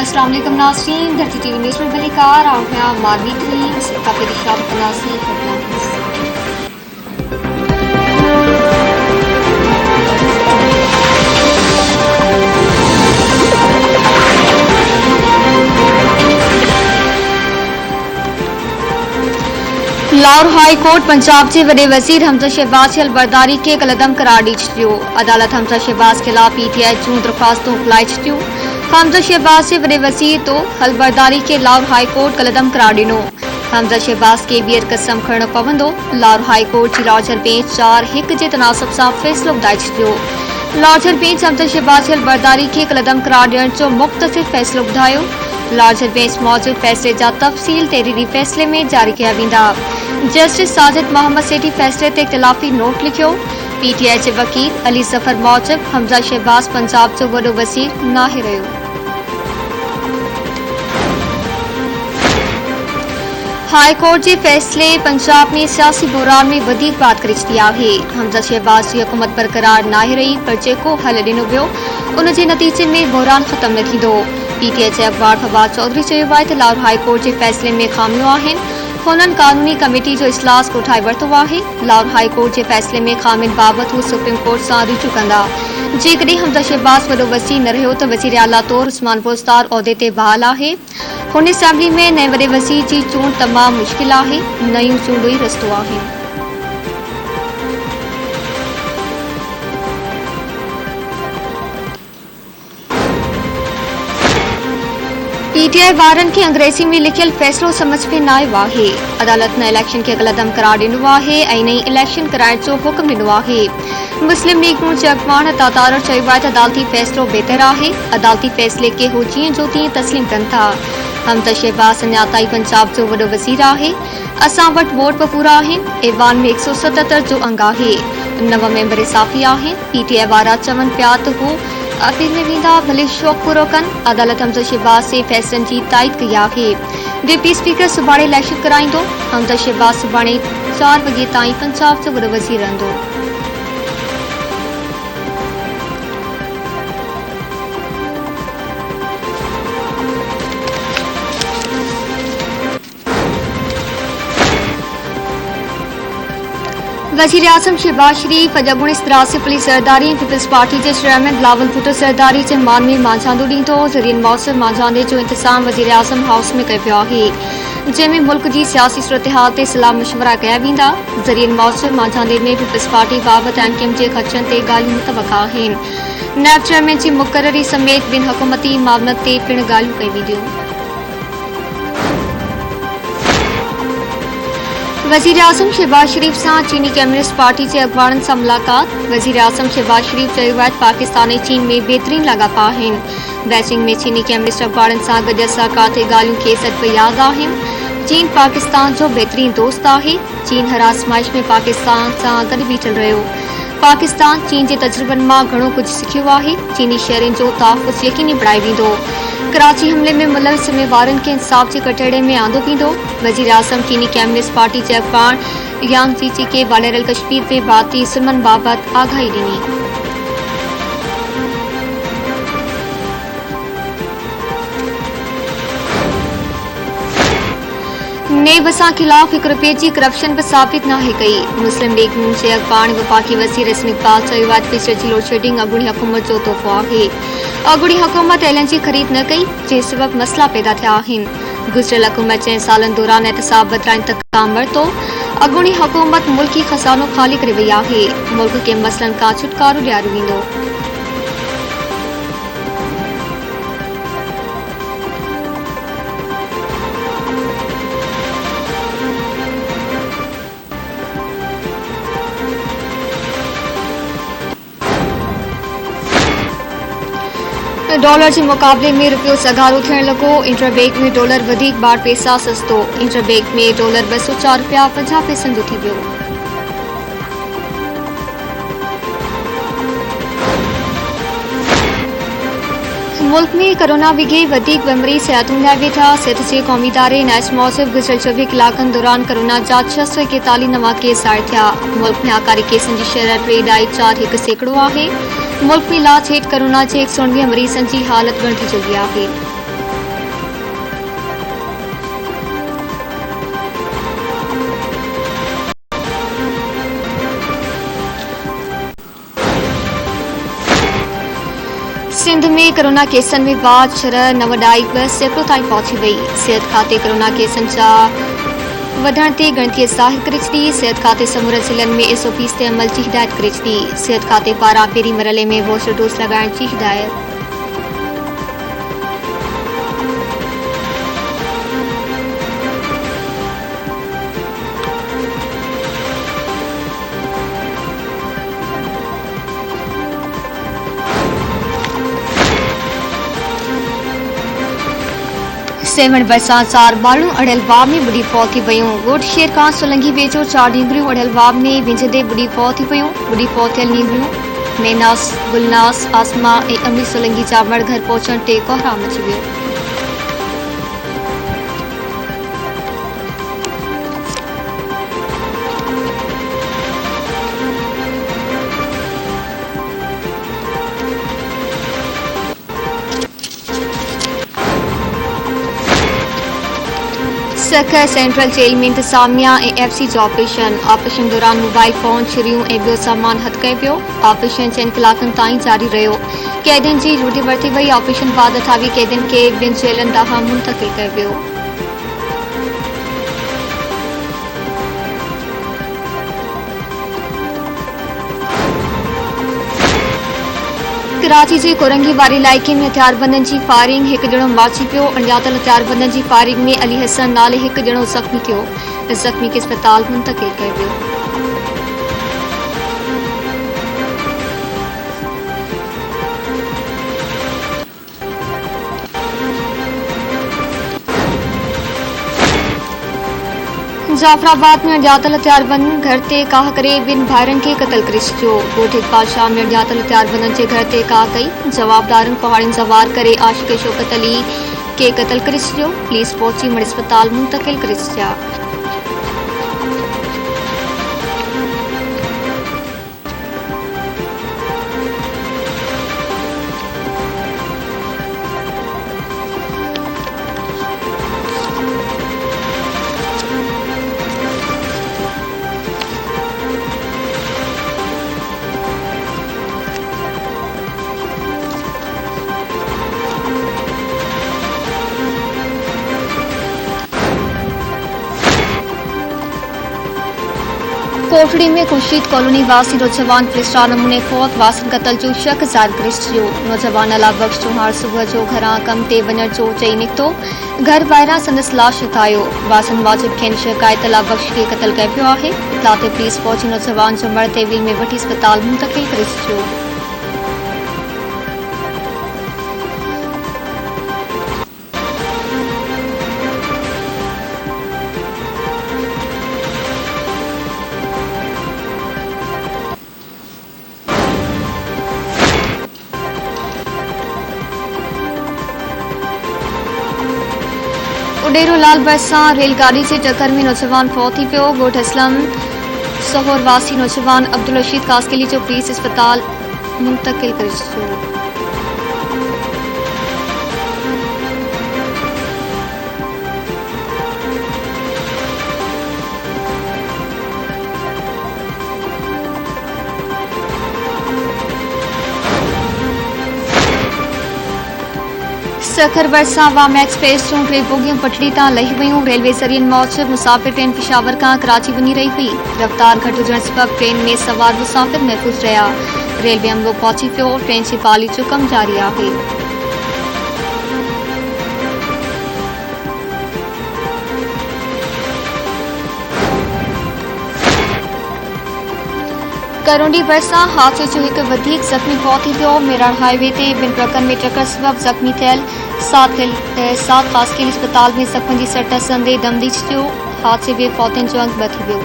अस्सलाम वालेकुम नाज़रीन, धरती टीवी न्यूज़ में बलिकार आउटना मारवी तरीन सिक्का पेरिशाब बनासी headlines. Lahore high court Punjab के वडे वजीर हमजा शहबाज की अलबरदारी के कलदम करार दी छो। अदालत हमजा शहबाज खिलाफ पीटीआई जूं दरख्वास्तों अप्लाई छो। हमजा शहबाज के वडे वजीर तो अलबरदारी के लाहौर हाई कोर्ट कलदम करार दिनो। हमजा शहबाज के ॿीहर कसम खणणो पवंदो। लाहौर हाई कोर्ट की लॉजर बेंच 4-1 के तनासब सां फ़ैसिलो ॿुधाए छॾियो। लॉजर बेंच हमजा शहबाज की अलबरदारी के कलदम करार ॾियण जो मुख़्तसिर फ़ैसिलो ॿुधायो। लॉजर बेंच मौजूद फ़ैसिले जा तफ़सील तहरीरी फ़ैसिले में जारी किया वेंदा। जस्टिस साजिद मोहम्मद सेठी फ़ैसिले ते इख्तिलाफ़ी नोट लिखियो। पीटीआई के वकील अली ज़फ़र मूजिब हमजा शहबाज पंजाब जो वडो वज़ीर नाहे रहियो। हाई कोर्ट के फैसले पंजाब में सियासी बहरान में वधीक बात करे छॾी आहे। हमजा शहबाज की हुकूमत बरकरार नाहे रही, पर जेको हल ॾिनो वियो उन जे नतीजे में बहरान ख़त्म न थींदो। पीटीआई जे अखबार फवाद चौधरी चयो आहे त लाहौर हाई कोर्ट के फैसले में ख़ामियूं आहिनि। हुननि कानूनी कमेटी जो इजलास कोठाए वरितो आहे। लाहौर हाई कोर्ट के फैसले में ख़ामियुनि बाबति हू सुप्रीम कोर्ट सां रुजू कंदा। जेकॾहिं हमजा शहबाज वडो वज़ीर न रहियो त वज़ीर आला तौर उस्मान बुज़दार उहिदे ते बहाल आहे। हुन असेंबली में नए वडे वज़ीर की चूंड तमाम मुश्किल आहे। नयूं चूंडूं ई रस्तो आहे। पीटीआई वारनि खे अंग्रेजी में लिखियल फ़ैसिलो समझ में न आयो आहे। अदालत न इलेक्शन के कलदम करार ॾिनो आहे ऐं नई इलेक्शन कराइण जो हुकुम ॾिनो आहे। मुस्लिम लीग नून जे अॻवान तातार चयो आहे त अदालती फ़ैसिलो बहितर आहे। अदालती फ़ैसिले के हू जीअं जो तीअं तस्लीम कनि था। हमजा शहबाज अञा ताईं पंजाब जो वडो वज़ीर आहे। असां वटि वोट बि पूरा आहिनि। ऐवान में 177 जो अंग आहे। 9 मेंबर इज़ाफ़ी आहिनि। पीटीआई वारा चवनि पिया त हू अपील में वेंदा, भले शौक़ पूरो कनि। अदालत हमजा शहबाज जे फ़ैसिलनि की तायद कई आहे। डिप्टी स्पीकर सुभाणे इलेक्शन कराईंदो। हमजा शहबाज सुभाणे 4 वॻे ताईं पंजाब जो वडो वज़ीर रहंदो। वज़ीर आज़म शहबाज शरीफ अॼु अॻूणे इस्तराज से पुलिस सरदारी पीपल्स पार्टी के चेयरमैन बिलावल भुट्टो सरदारी के मान में मांझांदो ॾींदो। ज़रियन मौसम मांझांदे जो इंतज़ाम वज़ीर आज़म हाउस में कयो पियो आहे, जंहिंमें मुल्क की सियासी सूरत हाल ते सलाह मशवरा कया वेंदा। ज़रियन मौसम मांझांदे में पीपल्स पार्टी बाबति एमकेएम के ख़दशनि ते ॻाल्हियूं मुतवक़ा आहिनि। नैब चेयरमैन की मुक़ररी समेत ॿिन हुकूमती मामलनि ते पिणु ॻाल्हियूं कई वेंदियूं। वज़ीर आज़म शहबाज शरीफ से चीनी कम्युनिस्ट पार्टी के अगवान से मुलाकात। वज़ीर आज़म शहबाज शरीफ चयो आहे पाकिस्तान ऐं चीन में बेहतरीन लाॻापा आहिनि। बैजिंग में चीनी कम्युनिस्ट अगवान से गॾु सरकार ते ॻाल्हियूं खेसि अॼु यादि आहिनि। चीन पाकिस्तान जो बेहतरीन दोस्त आहे। चीन हर आज़माइश में पाकिस्तान से गॾु बीठल रहियो। पाकिस्तान चीन के तजुर्बनि मां घणो कुछ सिखियो आहे। चीनी शहरनि जो तहफ़ुज़ यकीनी बणाए वेंदो। कराची हमले में मुलविस ज़िम्मेवारनि के इंसाफ के कटहरे में आंदो वेंदो। वज़ीर आज़म चीनी कम्युनिस्ट पार्टी के अगवान यांग जीची के वायरल कश्मीर में भारतीय सुरमन बाबत आगाही ॾिनी। नेब सां खिलाफ 1 रुपये की करप्शन भी साबित नाहे कई। मुस्लिम लीग नून के अगवान वफाकी वज़ीर हसन इक़बाल चयो आहे त बिजली की लोड शेडिंग अॻूणी हुकूमत जो तोहफ़ो आहे। अॻूणी हुकूमत एलएनजी ख़रीद न कई, जंहिं सबब मसला पैदा थिया आहिनि। गुज़िरियल हुकूमत 6 सालनि दौरान एहतसाब बदिराइण तक काम वरितो। अॻूणी हुकूमत मुल्की खज़ानो ख़ाली करे वई आहे। मुल्क के मसइलनि खां छुटकारो ॾियारियो वेंदो। डॉलर के मुकाबले में रुपयो सगारो थियण लॻो। इंटरबैंक में डॉलर वधीक बार पैसा सस्तो। इंटरबैंक में डॉलर 204 रुपया 50 पैसनि जो थी वियो। मुल्क में कोरोना विघे वधीक मरीज़ सिहतुनि लाइ वेठा। सिहत के क़ौमी इदारे नाइस मूजिब गुज़िरियल 24 कलाकनि दौरान कोरोना जा 641 नवां केस ज़ाहिर थिया। मुल्क में आकारी केसनि की शरह 3.41% आहे। मुल्क में इलाज हेठि कोरोना के 119 मरीज़नि की हालत गणिजी चुकी आहे। सिंध में कोरोना केसनि में बाद 6 नव ॾाई 2 सैकड़ो ताईं पहुची वई। सिहत खाते कोरोना केसनि जा वधण ते गिणतीअ ज़ाहिर करे छॾी। सिहत खाते समूरे ज़िलनि में SOPs ते अमल जी हिदायत करे छॾी। सिहत खाते पारां पहिरीं मरहले में बूस्टर डोज लॻाइण जी हिदायत। सेवन बरसात 4 बालू अड़ियल वाव में बुढ़ी फौत थी वयूं। ॻोठ शेर खां सुलंघी वेझो 4 नींगरियूं अड़ियल वाव में विझंदे बुढ़ी फौत थी वयूं। बुढ़ी फौत थियल नींगरियूं नेनास, गुलनास, आसमा ऐं अमी सोलंगी जा मड़ घर पहुचण ते कोहराम मची वियो। सखर सेंट्रल जेल में इंतजामिया ऐं FC जो ऑपरेशन दौरान मोबाइल फोन, छुरियूं ऐं ॿियो सामान हथ कयो पियो। ऑपरेशन 4 कलाकनि ताईं जारी रहियो। कैदियुनि जी ड्यूटी वरिती वई। ऑपरेशन बाद 28 कैदियुनि खे ॿियनि जेलनि ॾांहुं मुंतक़िल कयो वियो। कराची जे कोरंगी वारे इलाइक़े में हथियारबंदनि जी फायरिंग, हिकु ॼणो मारिजी पियो। अणॼातल हथियारबंदनि जी फायरिंग में अली हसन नाले हिकु ॼणो ज़ख़्मी थियो। ज़ख़्मी खे अस्पताल मुंतक़िल कयो वियो। जाफराबाद में अणॼातल हथियारबंद घर ते काह करे 2 भाइरनि खे क़तल करे छॾियो। ॻोठ इक़बाल शाह में अणॼातल हथियारबंदनि जे घर ते काह कई। जवाबदारनि कुहाड़ियुनि सां वार करे आशिक़ शौकत अली खे क़तल करे छॾियो। पुलिस पहुची मड़ अस्पताल मुंतक़िल करे छॾिया। कोटड़ी में खुर्शीद कॉलोनी वासी नौजवान पुलिसरा नमूने फौत वासन कतल जो शक ज़ाहिर करे छॾियो। नौजवान अला बख्श चौहान सुबुह जो घरां कम ते वञण जो चई निकितो। घर ॿाहिरां संदसि लाश हथायो। वासन वाजिब खेनि शिकायत अला बख्श खे क़तल कयो पियो आहे। इतला ते पुलिस पहुची नौजवान जो मड़ तहवील में वठी अस्पताल मुंतक़िल करे छॾियो। उडेरो लाल बस सां रेलगाड़ी जे टक्कर में नौजवान फौत थी पियो। ॻोठ असलम सोहर वासी नौजवान अब्दुल रशीद कासकेली जो पुलिस अस्पताल मुंतक़िल करे छॾियो। सखर बरसा वाम एक्सप्रेस जूं 3 बोगियूं पटड़ी तां लही वयूं। रेलवे ज़रियनि मूजिब मुसाफ़िर ट्रेन पिशावर खां कराची वञी रही हुई। रफ़्तार घटि हुजण सबबि ट्रेन में सवार मुसाफ़िर महफ़ूज़ रहिया। रेलवे अमलो पहुची पियो। ट्रेन जी बहाली जो कमु जारी आहे। करोंडी भरिसां हादसे जो हिकु वधीक ज़ख़्मी फौत थी वियो। मेराण हाईवे ते 2 ट्रकनि में टक्कर सबबि ज़ख़्मी थियल सात कासकेली अस्पताल में ज़ख़्मनि जी सट संदे दम ॾेई छॾियो। हादसे में फौतनि जो अंग 2 थी वियो।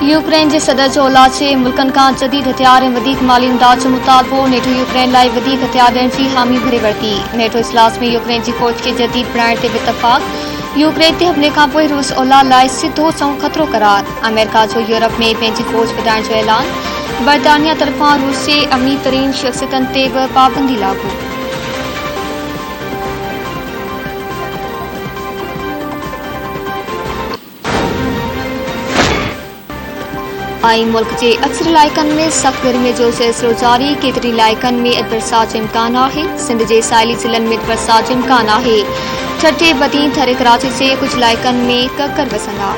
यूक्रेन जे सदर जो ओलाचे मुल्कनि खां जदीद हथियार ऐं वधीक माली इमदाद जो मुतालबो। नेटो यूक्रेन लाइ वधीक हथियार ॾियण जी हामी भरे वरिती। नेटो इजलास में यूक्रेन जी फौज खे जदीद बणाइण ते इतफ़ाक़। यूक्रेन ते हमले खां पोइ रूस ओला लाइ सिधो सऊं ख़तरो करार। अमेरिका जो यूरोप में पंहिंजी फौज वधाइण जो ऐलान। बरतानिया तरफ़ां रूस जे अमीर तरीन शख़्सियतनि ते बि पाबंदी लागू। आई मुल्क के अक्सर इलाइक़नि में सख़्त गर्मी जो सिलसिलो जारी। केतिरी इलाइक़नि में अॼु बरसात जो इम्कान आहे। सिंध के साहिली ज़िलनि में बरसात जो इम्कान आहे। ठठे बदी थरे कराची के कुछ इलाइक़नि में ककर वसंदा।